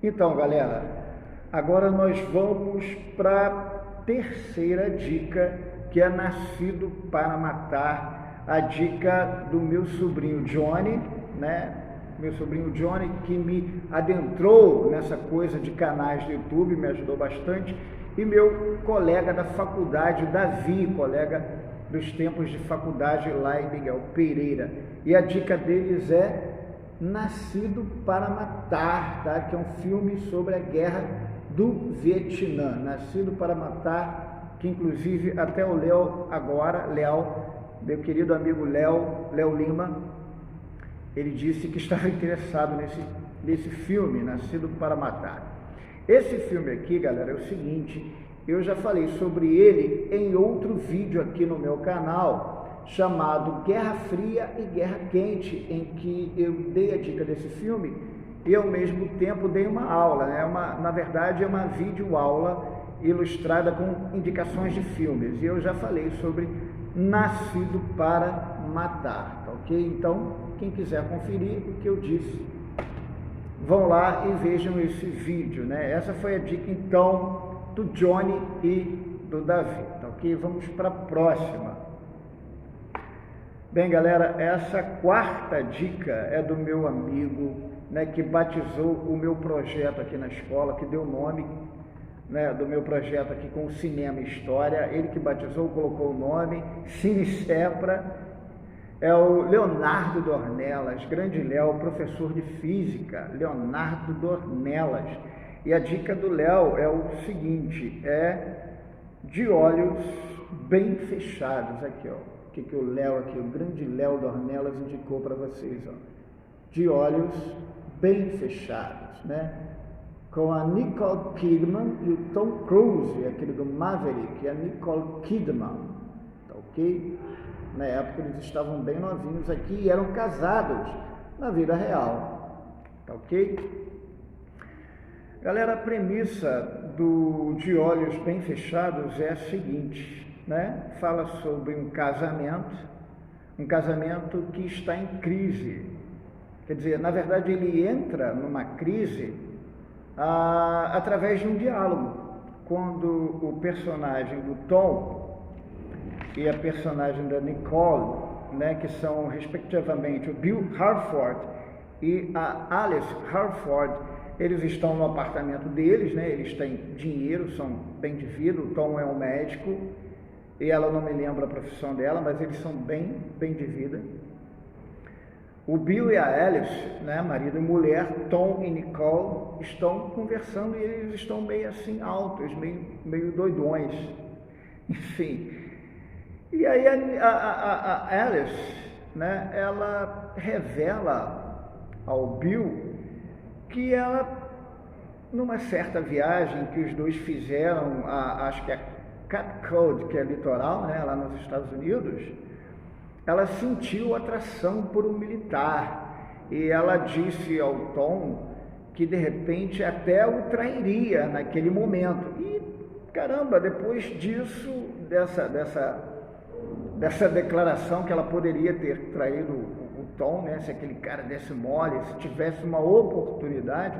Então, galera, agora nós vamos para a terceira dica, que é Nascido para Matar, a dica do meu sobrinho Johnny, né? Meu sobrinho Johnny, que me adentrou nessa coisa de canais do YouTube, me ajudou bastante, e meu colega da faculdade, Davi, colega dos tempos de faculdade lá em Miguel Pereira. E a dica deles é Nascido para Matar, tá? Que é um filme sobre a guerra do Vietnã. Nascido para Matar, que inclusive até o Léo agora, meu querido amigo Léo Lima, ele disse que estava interessado nesse filme, Nascido para Matar. Esse filme aqui, galera, é o seguinte, eu já falei sobre ele em outro vídeo aqui no meu canal, chamado Guerra Fria e Guerra Quente, em que eu dei a dica desse filme e ao mesmo tempo dei uma aula, né? Na verdade é uma videoaula ilustrada com indicações de filmes, e eu já falei sobre Nascido para Matar, tá ok? Então, quem quiser conferir o que eu disse, vão lá e vejam esse vídeo, né? Essa foi a dica, então, do Johnny e do Davi, tá ok? Vamos para a próxima. Bem, galera, essa quarta dica é do meu amigo, né, que batizou o meu projeto aqui na escola, que deu o nome, né, do meu projeto aqui com o Cinema e História. Ele que batizou, colocou o nome, Cine Cepra, é o Leonardo Dornelas, grande Léo, professor de Física, Leonardo Dornelas. E a dica do Léo é o seguinte, é de olhos bem fechados, aqui ó. Que o Léo aqui, o grande Léo Dornelas indicou para vocês, ó, de olhos bem fechados, né? Com a Nicole Kidman e o Tom Cruise, aquele do Maverick, a Nicole Kidman, tá ok? Na época eles estavam bem novinhos aqui e eram casados na vida real, tá ok? Galera, a premissa de Olhos Bem Fechados é a seguinte, né? Fala sobre um casamento que está em crise. Quer dizer, na verdade ele entra numa crise através de um diálogo, quando o personagem do Tom e a personagem da Nicole, né, que são respectivamente o Bill Harford e a Alice Harford, eles estão no apartamento deles, né? Eles têm dinheiro, são bem de vida, o Tom é um médico, e ela não me lembra a profissão dela, mas eles são bem de vida. O Bill e a Alice, né, marido e mulher, Tom e Nicole, estão conversando e eles estão meio assim altos, meio doidões, enfim. E aí a Alice, né, ela revela ao Bill que ela, numa certa viagem que os dois fizeram, acho que é Cape Cod, que é litoral, né, lá nos Estados Unidos, ela sentiu atração por um militar e ela disse ao Tom que de repente até o trairia naquele momento. E caramba, depois disso, dessa declaração que ela poderia ter traído o Tom, né, se aquele cara desse mole, se tivesse uma oportunidade,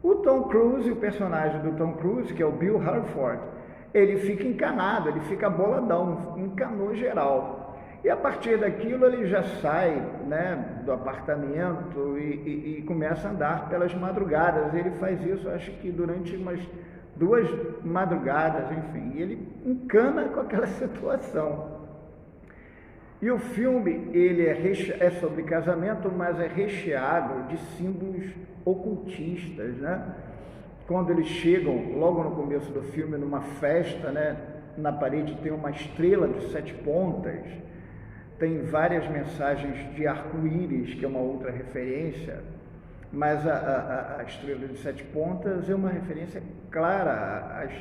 o Tom Cruise, o personagem do Tom Cruise, que é o Bill Harford, ele fica encanado, ele fica boladão, encanou geral. E a partir daquilo ele já sai, né, do apartamento e começa a andar pelas madrugadas. Ele faz isso, acho que durante umas 2 madrugadas, enfim. E ele encana com aquela situação. E o filme, ele é sobre casamento, mas é recheado de símbolos ocultistas, né? Quando eles chegam, logo no começo do filme, numa festa, né, na parede tem uma estrela de 7 pontas, tem várias mensagens de arco-íris, que é uma outra referência, mas a estrela de 7 pontas é uma referência clara às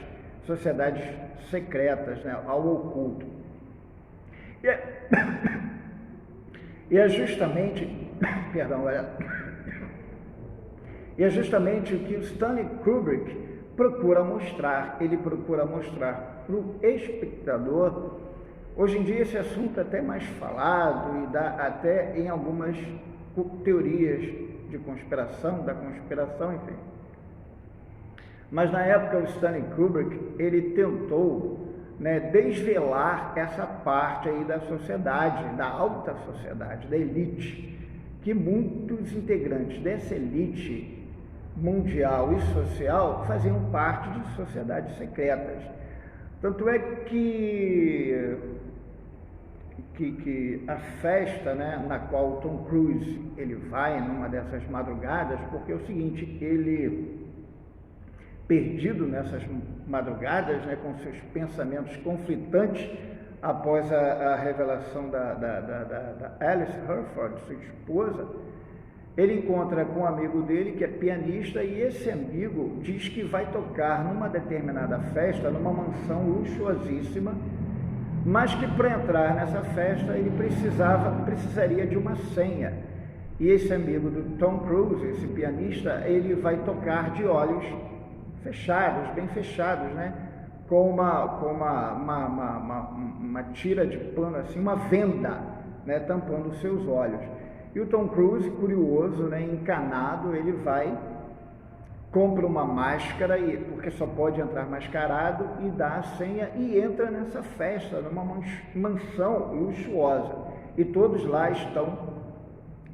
sociedades secretas, né, ao oculto. E é justamente, E é justamente o que o Stanley Kubrick procura mostrar. Ele procura mostrar para o espectador. Hoje em dia esse assunto é até mais falado e dá até em algumas teorias de conspiração, da conspiração, enfim. Mas na época o Stanley Kubrick, ele tentou, né, desvelar essa parte aí da sociedade, da alta sociedade, da elite, que muitos integrantes dessa elite mundial e social faziam parte de sociedades secretas. Tanto é que a festa, né, na qual o Tom Cruise ele vai numa dessas madrugadas, porque é o seguinte, ele perdido nessas madrugadas, né, com seus pensamentos conflitantes após a revelação da Alice Herford, sua esposa, ele encontra com um amigo dele que é pianista, e esse amigo diz que vai tocar numa determinada festa, numa mansão luxuosíssima, mas que para entrar nessa festa ele precisaria de uma senha. E esse amigo do Tom Cruise, esse pianista, ele vai tocar de olhos fechados, bem fechados, né? Com uma tira de pano, assim, uma venda, né? Tampando os seus olhos. E o Tom Cruise, curioso, né? Encanado, ele vai, compra uma máscara, porque só pode entrar mascarado, e dá a senha e entra nessa festa, numa mansão luxuosa. E todos lá estão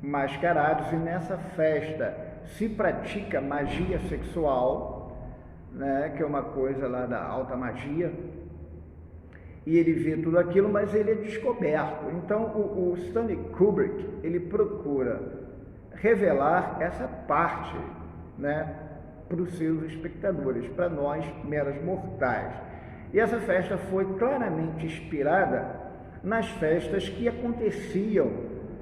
mascarados, e nessa festa se pratica magia sexual, né, que é uma coisa lá da alta magia, e ele vê tudo aquilo, mas ele é descoberto. Então o Stanley Kubrick, ele procura revelar essa parte, né, para os seus espectadores, para nós meros mortais. E essa festa foi claramente inspirada nas festas que aconteciam,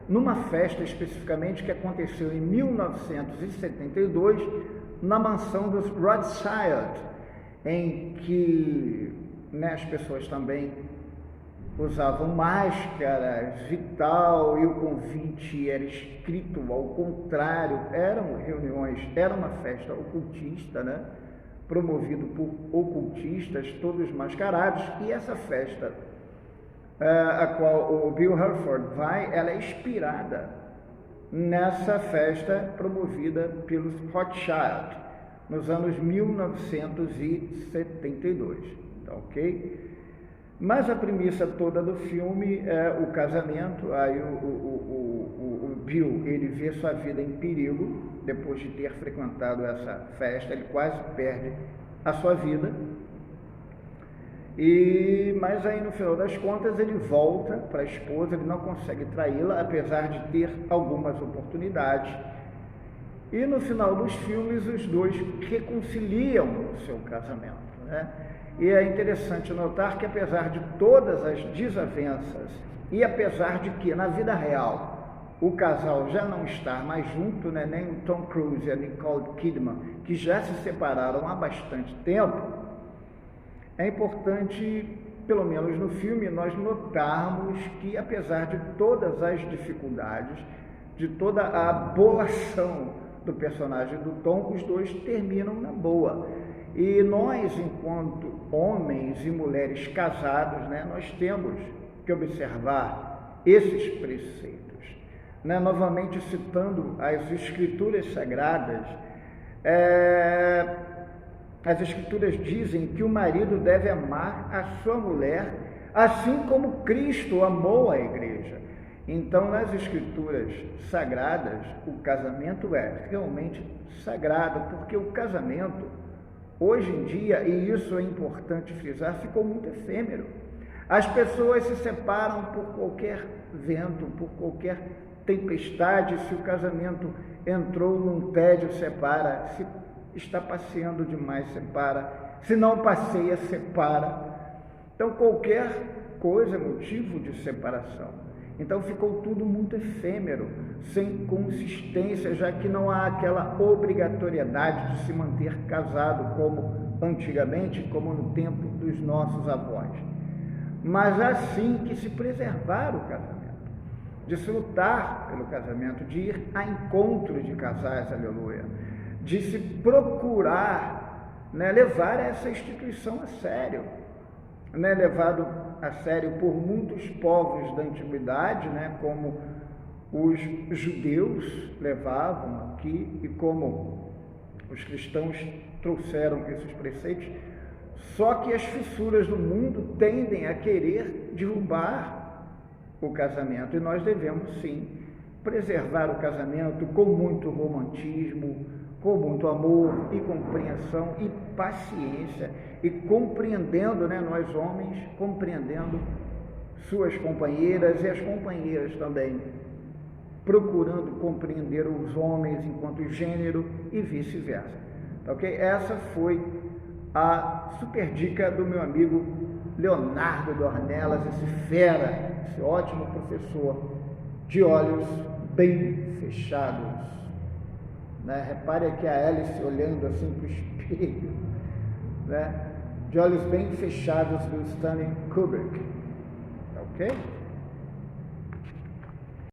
numa festa especificamente que aconteceu em 1972, na mansão dos Rothschild, em que, né, as pessoas também usavam máscaras e tal, e o convite era escrito ao contrário, eram reuniões, era uma festa ocultista, né, promovido por ocultistas, todos mascarados, e essa festa, a qual o Bill Herford vai, ela é inspirada nessa festa promovida pelos Rothschild, nos anos 1972, tá ok? Mas a premissa toda do filme é o casamento. Aí o Bill, ele vê sua vida em perigo, depois de ter frequentado essa festa, ele quase perde a sua vida, mas aí no final das contas ele volta para a esposa, ele não consegue traí-la, apesar de ter algumas oportunidades, e no final dos filmes os dois reconciliam o seu casamento, né? E é interessante notar que, apesar de todas as desavenças, e apesar de que na vida real o casal já não está mais junto, né? Nem o Tom Cruise e a Nicole Kidman, que já se separaram há bastante tempo, é importante, pelo menos no filme, nós notarmos que, apesar de todas as dificuldades, de toda a abolação do personagem do Tom, os dois terminam na boa. E nós, enquanto homens e mulheres casados, né, nós temos que observar esses preceitos, né? Novamente citando as Escrituras Sagradas, as Escrituras dizem que o marido deve amar a sua mulher, assim como Cristo amou a igreja. Então, nas Escrituras Sagradas, o casamento é realmente sagrado, porque o casamento, hoje em dia, e isso é importante frisar, ficou muito efêmero. As pessoas se separam por qualquer vento, por qualquer tempestade. Se o casamento entrou num tédio, separa. Se está passeando demais, separa. Se não passeia, separa. Então, qualquer coisa é motivo de separação. Então, ficou tudo muito efêmero, sem consistência, já que não há aquela obrigatoriedade de se manter casado como antigamente, como no tempo dos nossos avós. Mas assim que se preservar o casamento, de se lutar pelo casamento, de ir a encontro de casais, aleluia, de se procurar, né, levar essa instituição a sério, né, levado a sério por muitos povos da antiguidade, né, como os judeus levavam aqui, e como Os cristãos trouxeram esses preceitos, só que as fissuras do mundo tendem a querer derrubar o casamento, e nós devemos sim preservar o casamento com muito romantismo, com muito amor e compreensão e paciência, e compreendendo, nós homens, compreendendo suas companheiras e as companheiras também, procurando compreender os homens enquanto gênero e vice-versa. Ok? Essa foi a super dica do meu amigo Leonardo Dornelas, esse fera, esse ótimo professor de olhos bem fechados. Repare aqui a Alice olhando assim para o espelho, de olhos bem fechados do Stanley Kubrick. Ok?